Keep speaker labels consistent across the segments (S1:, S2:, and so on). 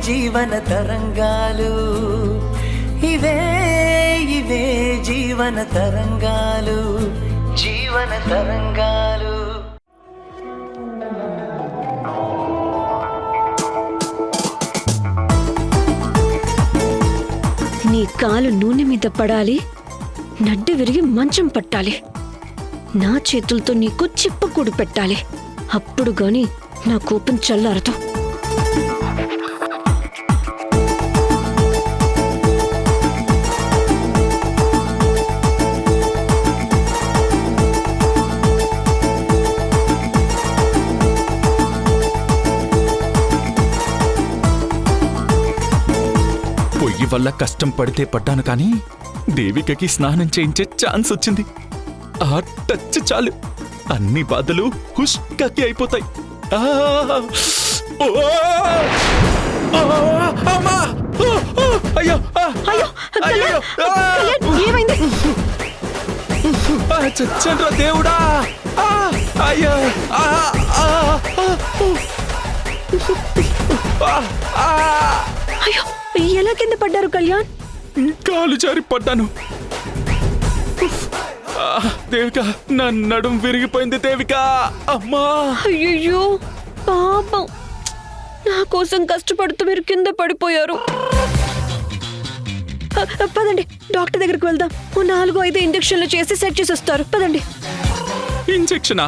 S1: జీవన తరంగాలు, ఇవే ఇవే జీవన తరంగాలు, జీవన తరంగాలు.
S2: నీ కాలు నూనె మీద పడాలి, నడ్డి విరిగి మంచం పట్టాలి. నా చేతులతో నీకు చిప్పకూడు పెట్టాలి. అప్పుడు గాని నా కోపం చల్లారదు.
S3: పొయ్యి వల్ల కష్టం పడితే పడ్డాను కానీ దేవికకి స్నానం చేయించే ఛాన్స్ వచ్చింది. ఆ టచ్ చాలు, అన్ని బాధలు హుష్కకి అయిపోతాయి. అయ్యో
S2: ఏమైంది?
S3: చచ్చండ్రా దేవుడా! అయ్యో
S2: అయ్యో, ఎలా కింద పడ్డారు కళ్యాణ్?
S3: కాలు జారి పడ్డాను. దేవిక, నా నడుం విరిగిపోయింది. దేవిక, అమ్మా!
S2: అయ్యో పాపం, నా కోసం కష్టపడుతూ మీరు కింద పడిపోయారు. పదండి, డాక్టర్ దగ్గరికి వెళ్దాం. 4-5 ఇంజెక్షన్లు చేసి సెట్ చేసి వస్తారు. పదండి.
S3: ఇంజెక్షనా?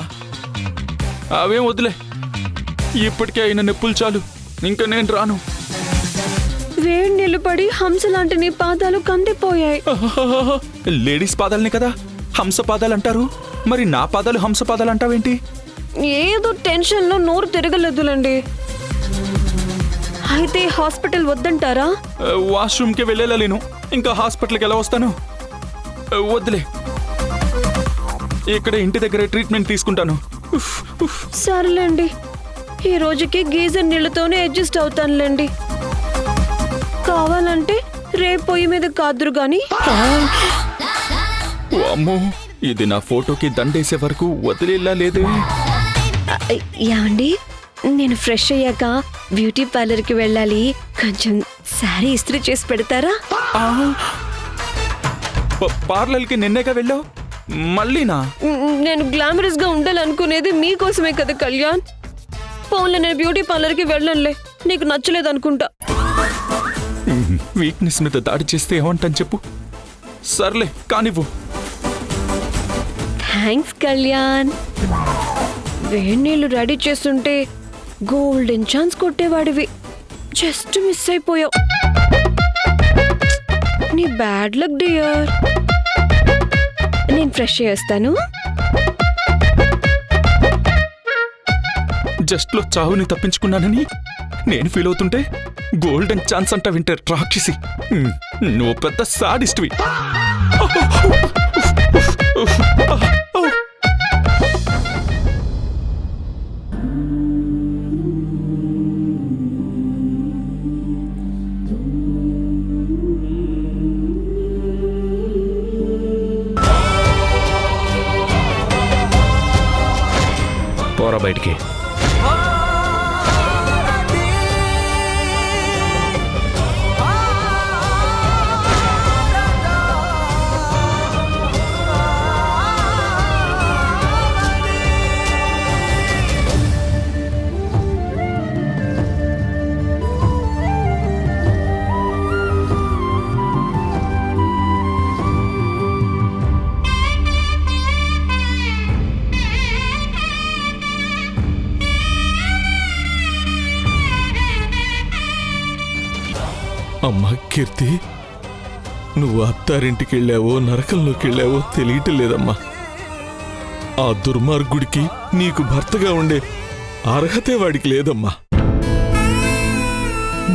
S3: అవేం వద్దులే, ఇప్పటికే అయిన నొప్పులు చాలు. ఇంకా నేను రాను.
S2: వేడి నీళ్లు పడి హంస లాంటి నీ పాదాలు కందిపోయాయి.
S3: లేడీస్ పాదాలని కదా హంస పాదాలు అంటారు, మరి నా పాదాలు హంస పాదాలు అంటావేంటి?
S2: ఏదో టెన్షన్ లో నోరు తిరగలేదులండి. అయితే హాస్పిటల్ వద్దంటారా?
S3: వాష్రూమ్కి వెళ్ళలేను, ఇంకా హాస్పిటల్కి ఎలా వస్తాను? వద్దులే, ఇక్కడ ఇంటి దగ్గర ట్రీట్మెంట్ తీసుకుంటాను.
S2: సర్లేండి, ఈ రోజుకి గీజర్ నీళ్లతోనే అడ్జస్ట్ అవుతానులేండి. కావాలంటే రేపు పొయ్యి మీద కాదురు గాని.
S3: అమ్మో, ఇది నా ఫోటోకి దండేసే వరకు వదిలేలా లేదే.
S2: యాండి, నేను ఫ్రెష్ అయ్యాక బ్యూటీ పార్లర్ కి వెళ్ళాలి. కొంచెం శారీ ఇస్త్రీ చేసి పెడతారా?
S3: పార్లర్కి నిన్నేగా వెళ్ళావు, మళ్ళీనా?
S2: నేను గ్లామరస్ గా ఉండాలనుకునేది మీకోసమే కదా కళ్యాణ్. ఫోన్లో నేను బ్యూటీ పార్లర్ కి వెళ్ళనులే, నీకు నచ్చలేదు అనుకుంటా.
S3: వీక్నెస్ మీద దాడి చేస్తే ఏమంటాను చెప్పు. సర్లే కానివ్వు.
S2: థ్యాంక్స్ కళ్యాణ్. వేడి నీళ్లు రెడీ చేస్తుంటే గోల్డెన్ ఛాన్స్ కొట్టేవాడివి, జస్ట్ మిస్ అయిపోయావు. నీ బ్యాడ్ లక్ డియర్. నేను ఫ్రెష్ చేస్తాను.
S3: జస్ట్ లో చావుని తప్పించుకున్నానని నేను ఫీల్ అవుతుంటే గోల్డెన్ ఛాన్స్ అంట వింటే రాక్షసి. నువ్వు పెద్ద సాడిస్ట్వి. పోరా బయటికి.
S4: అమ్మా కీర్తి, నువ్వు అత్తారింటికి వెళ్ళావో నరకంలోకి వెళ్ళావో తెలియటం లేదమ్మా. ఆ దుర్మార్గుడికి నీకు భర్తగా ఉండే అర్హతే వాడికి లేదమ్మా.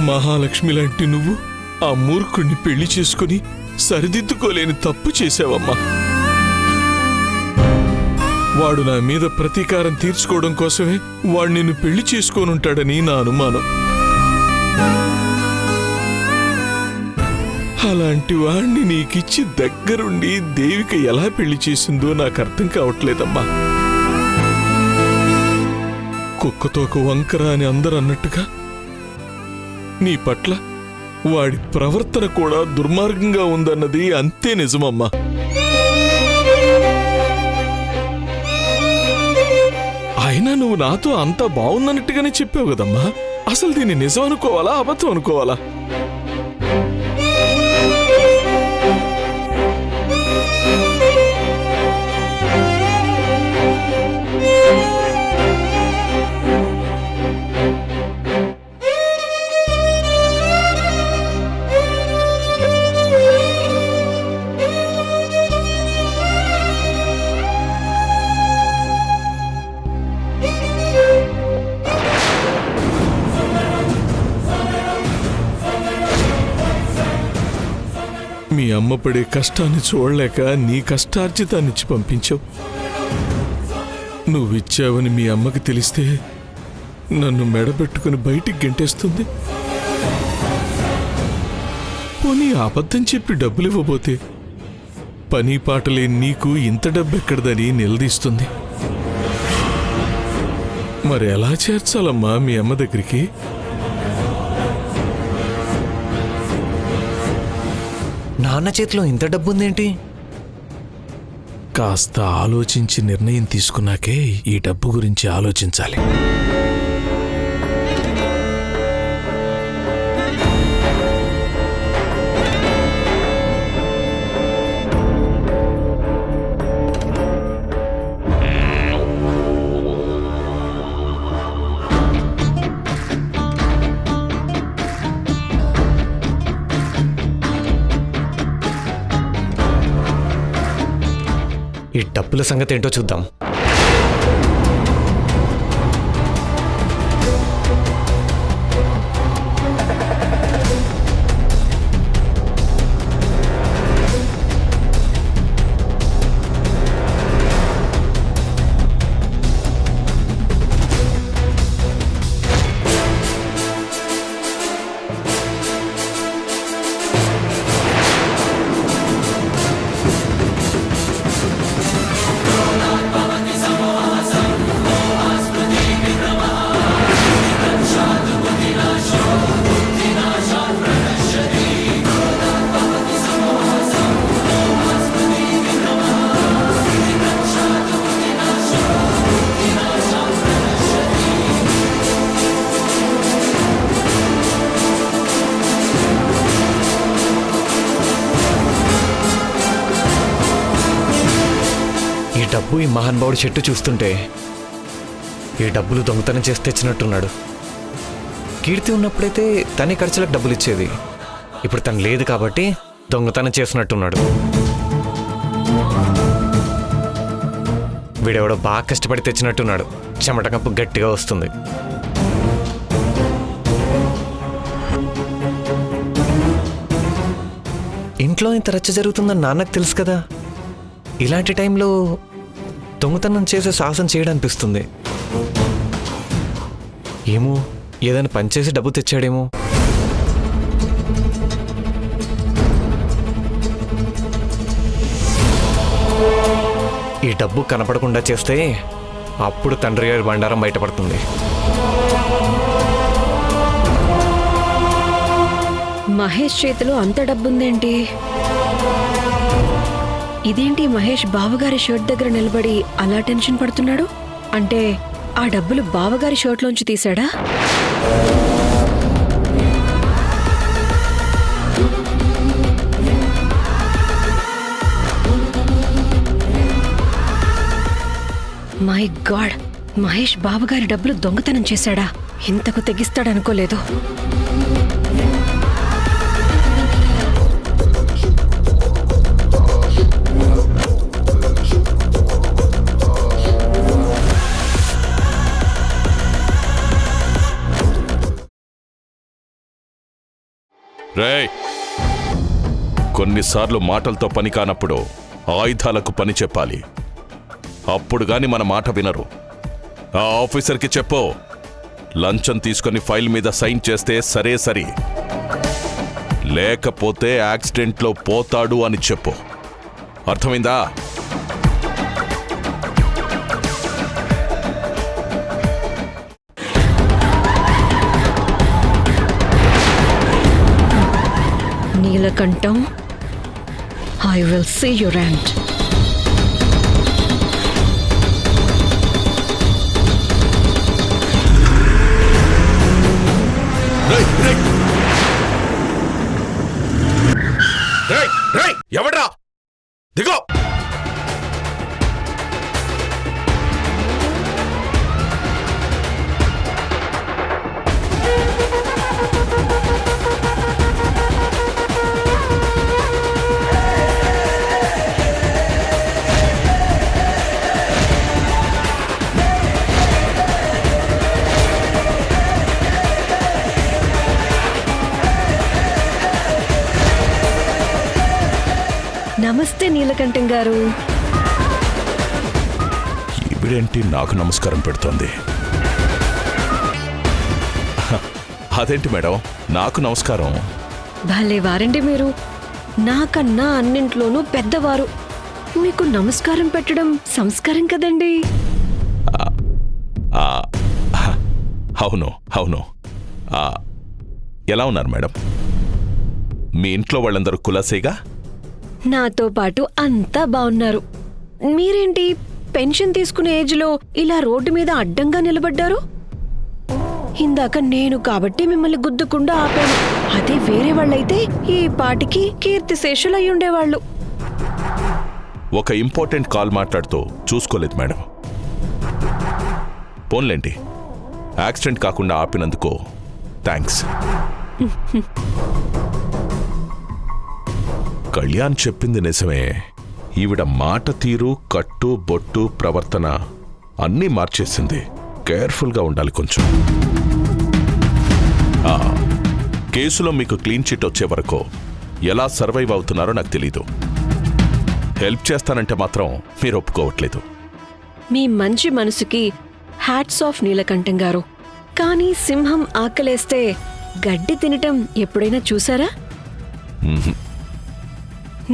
S4: మహాలక్ష్మి లాంటి నువ్వు ఆ మూర్ఖుణ్ణి పెళ్లి చేసుకుని సరిదిద్దుకోలేని తప్పు చేశావమ్మా. వాడు నా మీద ప్రతీకారం తీర్చుకోవడం కోసమే వాడు నిన్ను పెళ్లి చేసుకోనుంటాడని నా అనుమానం. అలాంటి వాణ్ణి నీకిచ్చి దగ్గరుండి దేవిక ఎలా పెళ్లి చేసిందో నాకు అర్థం కావట్లేదమ్మా. కుక్కతోక వంకర అని అందరూ అన్నట్టుగా నీ పట్ల వాడి ప్రవర్తన కూడా దుర్మార్గంగా ఉందన్నది అంతే నిజమమ్మా. అయినా నువ్వు నాతో అంతా బాగుందన్నట్టుగానే చెప్పావు కదమ్మా. అసలు దీన్ని నిజం అనుకోవాలా అబద్ధం అనుకోవాలా? మీ అమ్మ పడే కష్టాన్ని చూడలేక నీ కష్టార్జితాన్నిచ్చి పంపించావు. నువ్విచ్చావని మీ అమ్మకి తెలిస్తే నన్ను మెడబెట్టుకుని బయటికి గెంటేస్తుంది. పోనీ అబద్ధం చెప్పి డబ్బులు ఇవ్వబోతే పని పాటలేని నీకు ఇంత డబ్బెక్కడదని నిలదీస్తుంది. మరి ఎలా చేర్చాలమ్మా మీ అమ్మ దగ్గరికి?
S5: నాన్న చేతిలో ఇంత డబ్బుందేంటి?
S4: కాస్త ఆలోచించి నిర్ణయం తీసుకున్నాకే ఈ డబ్బు గురించి ఆలోచించాలి.
S5: ఈ డబ్బుల సంగతి ఏంటో చూద్దాం. ఈ డబ్బు ఈ మహానుభావుడి చెట్టు చూస్తుంటే ఈ డబ్బులు దొంగతనం చేసి తెచ్చినట్టున్నాడు. కీర్తి ఉన్నప్పుడైతే తనే ఖర్చులకు డబ్బులు ఇచ్చేది. ఇప్పుడు తను లేదు కాబట్టి దొంగతనం చేసినట్టున్నాడు. వీడెవడో బాగా కష్టపడి తెచ్చినట్టున్నాడు. చెమట కప్పు గట్టిగా వస్తుంది. ఇంట్లో ఇంత రచ్చ జరుగుతుందని నాన్నకు తెలుసు కదా. ఇలాంటి టైంలో దొంగతనం చేసే సాహసం చేయడనిపిస్తుంది. ఏమో ఏదైనా పనిచేసి డబ్బు తెచ్చాడేమో. ఈ డబ్బు కనపడకుండా చేస్తే అప్పుడు తండ్రి గారి బండారం బయటపడుతుంది.
S2: మహేష్ చేతిలో అంత డబ్బుందేంటి? ఇదేంటి మహేష్ బావగారి షర్ట్ దగ్గర నిలబడి అలా టెన్షన్ పడుతున్నాడు? అంటే ఆ డబ్బులు బావగారి షర్ట్లోంచి తీశాడా? మై గాడ్, మహేష్ బావగారి డబ్బులు దొంగతనం చేశాడా? ఇంతకు తెగిస్తాడనుకోలేదు.
S3: రేయ్, కొన్నిసార్లు మాటలతో పని కానప్పుడు ఆయుధాలకు పని చెప్పాలి. అప్పుడు గాని మన మాట వినరు. ఆ ఆఫీసర్కి చెప్పు, లంచం తీసుకొని ఫైల్ మీద సైన్ చేస్తే సరే సరి, లేకపోతే యాక్సిడెంట్లో పోతాడు అని చెప్పు. అర్థమైందా?
S2: Neelakantham, I will see your end.
S3: ఎవడ్రా దిగో.
S2: నమస్తే నీలకంఠం గారు.
S3: ఈవిడేంటి నాకు నమస్కారం పెడుతోంది? అదేంటి మేడం నాకు నమస్కారం?
S2: భలే వారండి మీరు. నాకన్నా అన్నింట్లోనూ పెద్దవారు. మీకు నమస్కారం పెట్టడం సంస్కారం కదండి.
S3: ఆ, అవును అవును. ఎలా ఉన్నారు మేడం? మీ ఇంట్లో వాళ్ళందరూ కులాసేగా?
S2: నాతో పాటు అంతా బాగున్నారు. మీరేంటి పెన్షన్ తీసుకునే ఏజ్లో ఇలా రోడ్డు మీద అడ్డంగా నిలబడ్డారు? ఇందాక నేను కాబట్టి మిమ్మల్ని గుద్దుకుండా ఆపాను. అదే వేరే వాళ్ళైతే ఈ పాటికి కీర్తిశేషులు అయి ఉండేవాళ్ళు.
S3: ఒక ఇంపార్టెంట్ కాల్ మాట్లాడుతూ చూసుకోలేదు మేడం. పోన్లేండి, యాక్సిడెంట్ కాకుండా ఆపినందుకు థ్యాంక్స్. కళ్యాణ్ చెప్పింది నిజమే. ఈవిడ మాట తీరు, కట్టు, బొట్టు, ప్రవర్తన అన్నీ మార్చేసింది. కేర్ఫుల్గా ఉండాలి కొంచెం. కేసులో మీకు క్లీన్ చిట్ వచ్చే వరకు ఎలా సర్వైవ్ అవుతున్నారో నాకు తెలీదు. హెల్ప్ చేస్తానంటే మాత్రం మీరు ఒప్పుకోవట్లేదు.
S2: మీ మంచి మనసుకి హ్యాట్స్ ఆఫ్ నీలకంఠం గారు. కానీ సింహం ఆకలేస్తే గడ్డి తినటం ఎప్పుడైనా చూసారా?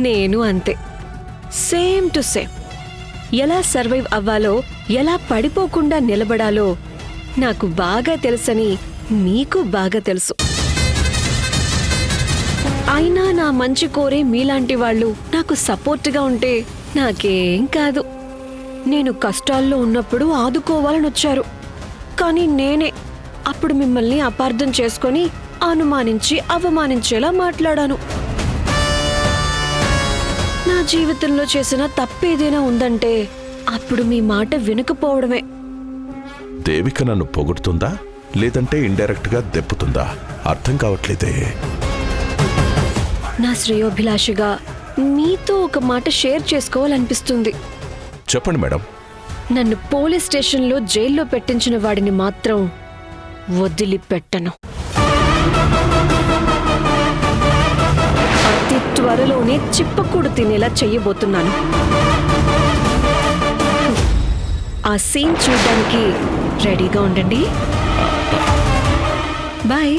S2: నేను అంతే, సేమ్ టు సేమ్. ఎలా సర్వైవ్ అవ్వాలో, ఎలా పడిపోకుండా నిలబడాలో నాకు బాగా తెలుసని మీకు బాగా తెలుసు. అయినా నా మంచి కోరే మీలాంటి వాళ్ళు నాకు సపోర్ట్గా ఉంటే నాకేం కాదు. నేను కష్టాల్లో ఉన్నప్పుడు ఆదుకోవాలనొచ్చారు. కానీ నేనే అప్పుడు మిమ్మల్ని అపార్థం చేసుకొని అనుమానించి అవమానించేలా మాట్లాడాను. నా జీవితంలో చేసిన తప్పేదైనా ఉందంటే అప్పుడు మీ మాట వినకపోవడమే.
S3: దేవిక నన్ను పొగుడుతుందా లేదంటే ఇండైరెక్ట్ గా దెప్పుతుందా అర్థం కావట్లేదే.
S2: నా శ్రేయోభిలాషిగా మీతో ఒక మాట షేర్ చేసుకోవాలనిపిస్తుంది.
S3: చెప్పండి మేడం.
S2: నన్ను పోలీస్ స్టేషన్లో జైల్లో పెట్టించిన వాడిని మాత్రం వదిలిపెట్టను. అతి త్వరలోనే చిప్పకూడు తినేలా చెయ్యబోతున్నాను. ఆ సీన్ చూడడానికి రెడీగా ఉండండి. బాయ్.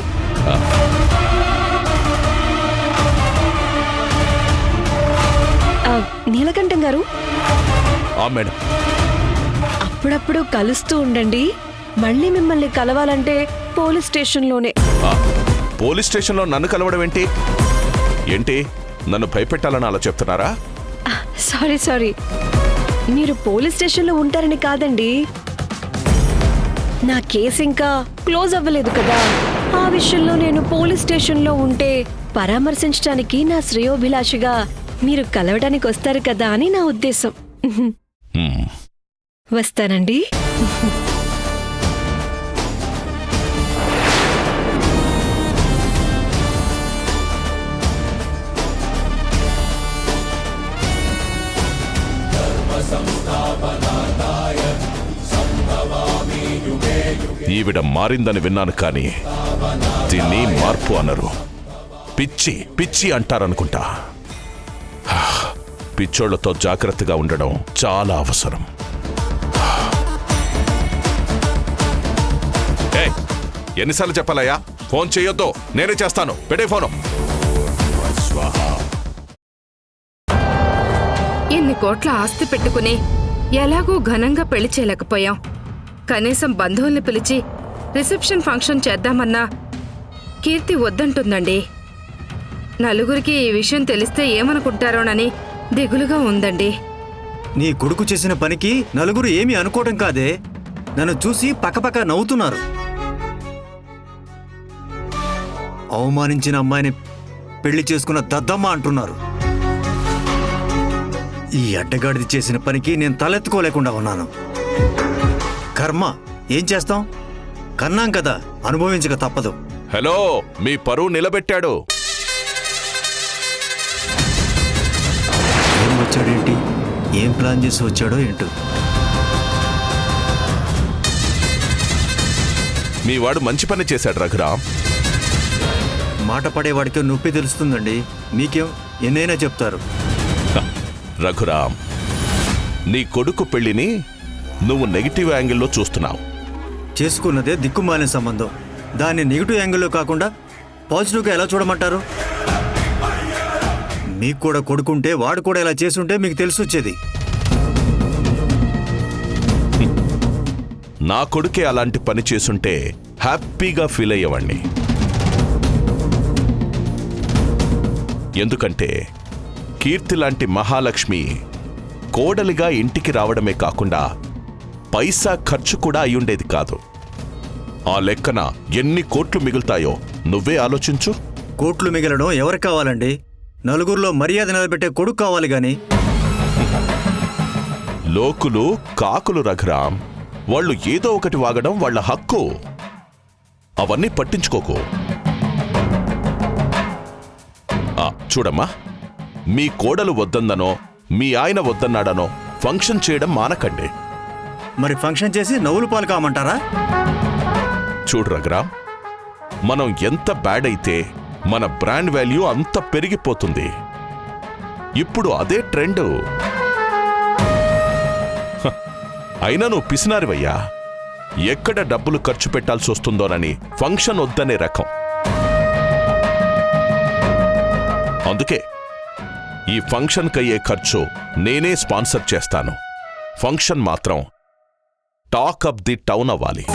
S2: నీలకంఠం గారు,
S3: మేడం
S2: అప్పుడప్పుడు కలుస్తూ ఉండండి. మళ్ళీ మిమ్మల్ని కలవాలంటే పోలీస్ స్టేషన్లోనే.
S3: పోలీస్ స్టేషన్లో నన్ను కలవడం ఏంటి? ఏంటి నన్ను భయపెట్టాలని అలా చెప్తున్నారా?
S2: సారీ, మీరు పోలీస్ స్టేషన్లో ఉంటారని కాదండి. నా కేసు ఇంకా క్లోజ్ అవ్వలేదు కదా. ఆ విషయంలో నేను పోలీస్ స్టేషన్లో ఉంటే పరామర్శించడానికి నా శ్రేయోభిలాషిగా మీరు కలవడానికి వస్తారు కదా అని నా ఉద్దేశం. వస్తానండి.
S3: ఈవిడ మారిందని విన్నాను కానీ దీన్ని మార్పు అనరు, పిచ్చి పిచ్చి అంటారనుకుంటా. పిచ్చోళ్లతో జాగ్రత్తగా ఉండడం చాలా అవసరం. ఎన్నిసార్లు చెప్పాలయ్యా? ఫోన్ చేయొద్దు, నేనే చేస్తాను. పెట్టే ఫోను.
S6: ఇన్ని కోట్ల ఆస్తి పెట్టుకుని ఎలాగూ ఘనంగా పెళ్లి చేయలేకపోయాం. కనీసం బంధువుల్ని పిలిచి రిసెప్షన్ ఫంక్షన్ చేద్దామన్నా కీర్తి వద్దంటుందండి. నలుగురికి ఈ విషయం తెలిస్తే ఏమనుకుంటారోనని దిగులుగా ఉందండి.
S7: నీ కొడుకు చేసిన పనికి నలుగురు ఏమీ అనుకోవటం కాదే, నన్ను చూసి పక్కపక్క నవ్వుతున్నారు. అవమానించిన అమ్మాయిని పెళ్లి చేసుకున్న దద్దమ్మ అంటున్నారు. ఈ అడ్డగాడిది చేసిన పనికి నేను తలెత్తుకోలేకుండా ఉన్నాను. కర్మ, ఏం చేస్తాం? కన్నాం కదా, అనుభవించక తప్పదు.
S3: హలో, మీ పరువు నిలబెట్టాడు.
S7: ఏం వచ్చాడేంటి, ఏం ప్లాన్ చేసి వచ్చాడో ఏంటో.
S3: మీ వాడు మంచి పని చేశాడు రఘురామ్.
S7: మాట పడేవాడికి నొప్పి తెలుస్తుందండి. మీకేం ఎన్నైనా చెప్తారు.
S3: రఘురామ్, నీ కొడుకు పెళ్లిని నువ్వు నెగిటివ్ యాంగిల్లో చూస్తున్నావు.
S7: చేసుకున్నదే దిక్కుమాలిన సంబంధం, దాన్ని నెగిటివ్ యాంగిల్లో కాకుండా పాజిటివ్గా ఎలా చూడమంటారు? మీకు కూడా కొడుకుంటే వాడు కూడా ఇలా చేసుంటే మీకు తెలిసి వచ్చేది.
S3: నా కొడుకే అలాంటి పని చేసుంటే హ్యాపీగా ఫీల్ అయ్యేవాణ్ణి. ఎందుకంటే కీర్తి లాంటి మహాలక్ష్మి కోడలిగా ఇంటికి రావడమే కాకుండా పైసా ఖర్చు కూడా అయ్యుండేది కాదు. ఆ లెక్కన ఎన్ని కోట్లు మిగులుతాయో నువ్వే ఆలోచించు.
S7: కోట్లు మిగలడం ఎవరికి కావాలండి? నలుగురిలో మర్యాద నిలబెట్టే కొడుకు కావాలి గాని.
S3: లోకులు కాకులు రఘురామ్, వాళ్ళు ఏదో ఒకటి వాగడం వాళ్ళ హక్కు. అవన్నీ పట్టించుకోకు. చూడమ్మా, మీ కోడలు వద్దన్ననో మీ ఆయన వద్దన్నాడనో ఫంక్షన్ చేయడం మానకండి.
S7: మరి ఫంక్షన్ చేసి నవ్వులు పాలు కామంటారా?
S3: చూడు రఘురామ్, మనం ఎంత బ్యాడ్ అయితే మన బ్రాండ్ వాల్యూ అంత పెరిగిపోతుంది. ఇప్పుడు అదే ట్రెండ్. అయినా నువ్వు పిసినారివయ్యా. ఎక్కడ డబ్బులు ఖర్చు పెట్టాల్సి వస్తుందోనని ఫంక్షన్ వద్దనే రకం. అందుకే ఈ ఫంక్షన్కి అయ్యే ఖర్చు నేనే స్పాన్సర్ చేస్తాను. ఫంక్షన్ మాత్రం టాక్ ఆఫ్ ది టౌన్ అవ్వాలి.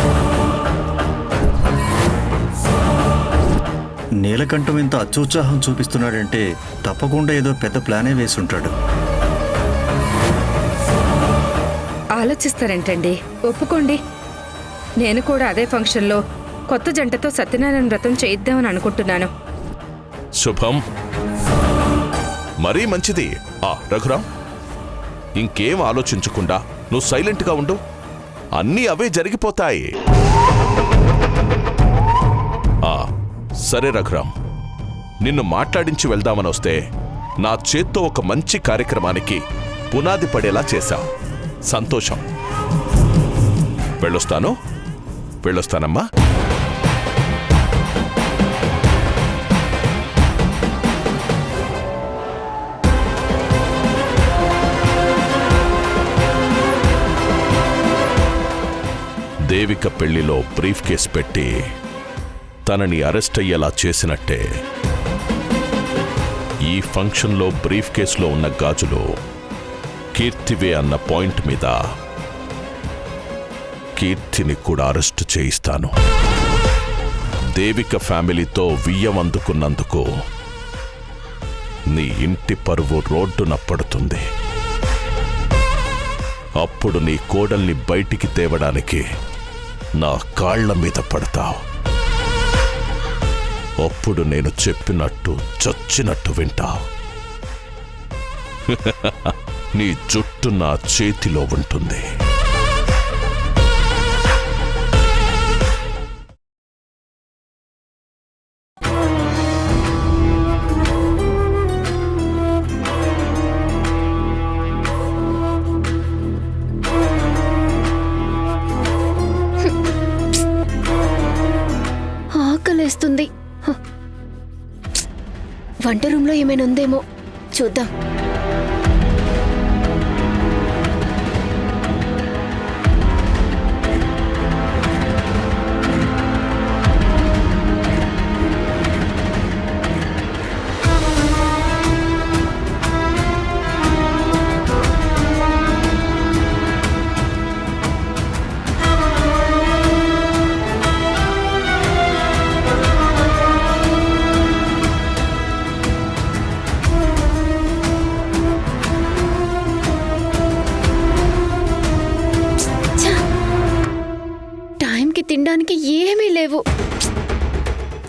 S7: నీలకంఠం ఇంత అత్యుత్సాహం చూపిస్తున్నాడంటే తప్పకుండా ఏదో పెద్ద ప్లానే వేసుంటాడు.
S6: ఆలోచిస్తారేంటండి, ఒప్పుకోండి. నేను కూడా అదే ఫంక్షన్లో కొత్త జంటతో సత్యనారాయణ వ్రతం చేయిద్దామని అనుకుంటున్నాను.
S3: శుభం, మరీ మంచిది. రఘురామ్, ఇంకేం ఆలోచించకుండా నువ్వు సైలెంట్గా ఉండు. అన్నీ అవే జరిగిపోతాయి. సరే రఘురామ్, నిన్ను మాట్లాడించి వెళ్దామని వస్తే నా చేత్తో ఒక మంచి కార్యక్రమానికి పునాది పడేలా చేశావు. సంతోషం. వెళ్ళొస్తానమ్మా. దేవిక పెళ్లిలో బ్రీఫ్ కేస్ పెట్టి తనని అరెస్ట్ అయ్యేలా చేసినట్టే ఈ ఫంక్షన్లో బ్రీఫ్ కేసులో ఉన్న గాజులు కీర్తివే అన్న పాయింట్ మీద కీర్తిని కూడా అరెస్ట్ చేయిస్తాను. దేవిక ఫ్యామిలీతో వియ్యం అందుకున్నందుకు నీ ఇంటి పరువు రోడ్డున పడుతుంది. అప్పుడు నీ కోడల్ని బయటికి తేవడానికి నా కాళ్ల మీద పడతావు. అప్పుడు నేను చెప్పినట్టు చచ్చినట్టు వింటావు. నీ జుట్టు నా చేతిలో ఉంటుంది.
S8: ఆకలేస్తుంది. వంట రూమ్లో ఏమైనా ఉందేమో చూద్దాం.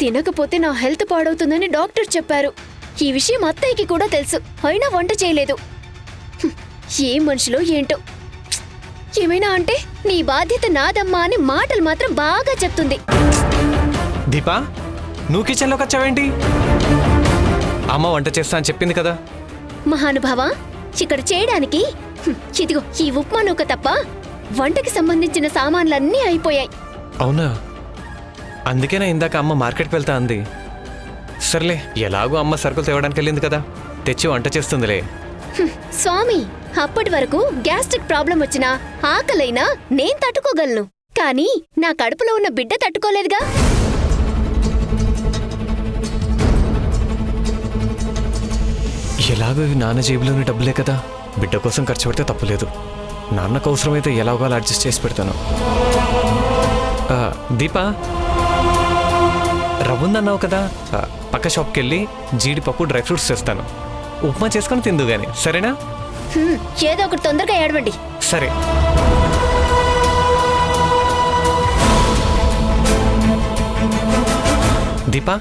S8: తినకపోతే నా హెల్త్ పాడవుతుందని డాక్టర్ చెప్పారు. ఈ విషయం అత్తయ్యకి కూడా తెలుసు, అయినా వంట చేయలేదు. హ్మ్, ఏ మనుషులో ఏంటో. ఏమైనా అంటే నీ బాధ్యత నాదమ్మా అని మాటలు మాత్రం బాగా చెప్తుంది.
S5: దీపా, నువ్వు కిచెన్లోకి వచ్చావేంటి? అమ్మ వంట చేస్తా అని చెప్పింది కదా.
S8: మహానుభావ, ఇక్కడ చేయడానికి ఇదిగో ఈ ఉప్మా నూక తప్ప వంటకి సంబంధించిన సామాన్లన్నీ అయిపోయాయి.
S5: అవునా? అందుకేనా ఇందాక అమ్మ మార్కెట్కి వెళ్తా అంది. సర్లే, ఎలాగో అమ్మ సరుకులు తేవడానికి వెళ్ళింది కదా, తెచ్చి వంట చేస్తుందిలే.
S8: స్వామి, అప్పటి వరకు గ్యాస్ట్రిక్ ప్రాబ్లం వచ్చినా ఆకలైనా నేను తట్టుకోగలను, కానీ నా కడుపులో ఉన్న బిడ్డ తట్టుకోలేదుగా.
S5: ఎలాగో ఇవి నాన్న జేబులోని డబ్బులే కదా, బిడ్డ కోసం ఖర్చు పెడితే తప్పులేదు. నాన్నకు అవసరమైతే ఎలాగో అలా అడ్జస్ట్ చేసి పెడతాను. దీపా, రవ్వుందన్నావు కదా, పక్క షాప్కి వెళ్ళి జీడిపప్పు డ్రై ఫ్రూట్స్ తెస్తాను. ఉప్మా చేసుకొని తిందు గాని, సరేనా?
S8: ఏదో ఒకటి తొందరగా ఏడవండి.
S5: సరే. దీపా,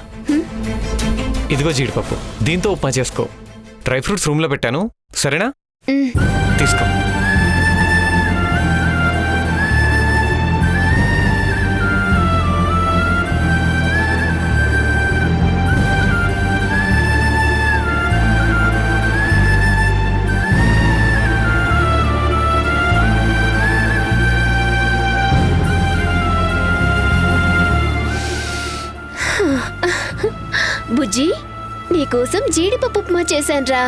S5: ఇదిగో జీడిపప్పు, దీంతో ఉప్మా చేసుకో. డ్రై ఫ్రూట్స్ రూమ్లో పెట్టాను, సరేనా? తీసుకో.
S8: బుజ్జి, నీకోసం జీడిపప్పు ఉప్మా చేశాన్రా.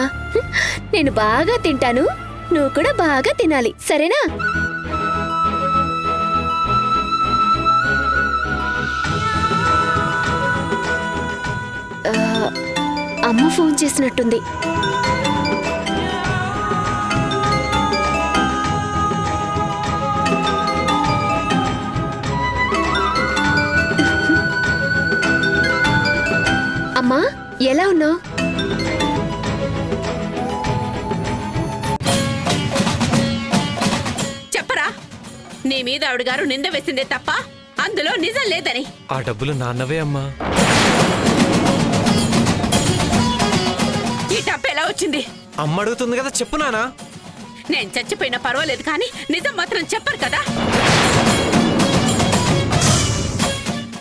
S8: నేను బాగా తింటాను, నువ్వు కూడా బాగా తినాలి, సరేనా? అమ్మ ఫోన్ చేసినట్టుంది. అమ్మా, ఎలా ఉన్నావు?
S9: చెప్పరా, నీ మీద ఆవిడగారు నింద వేసిందే తప్ప అందులో నిజం లేదని.
S5: ఆ డబ్బులు నాన్నవే అమ్మా.
S9: ఈ డబ్బు ఎలా వచ్చింది?
S5: అమ్మ అడుగుతుంది కదా, చెప్పు నానా.
S9: నేను చచ్చిపోయినా పర్వాలేదు కానీ నిజం మాత్రం చెప్పరు కదా.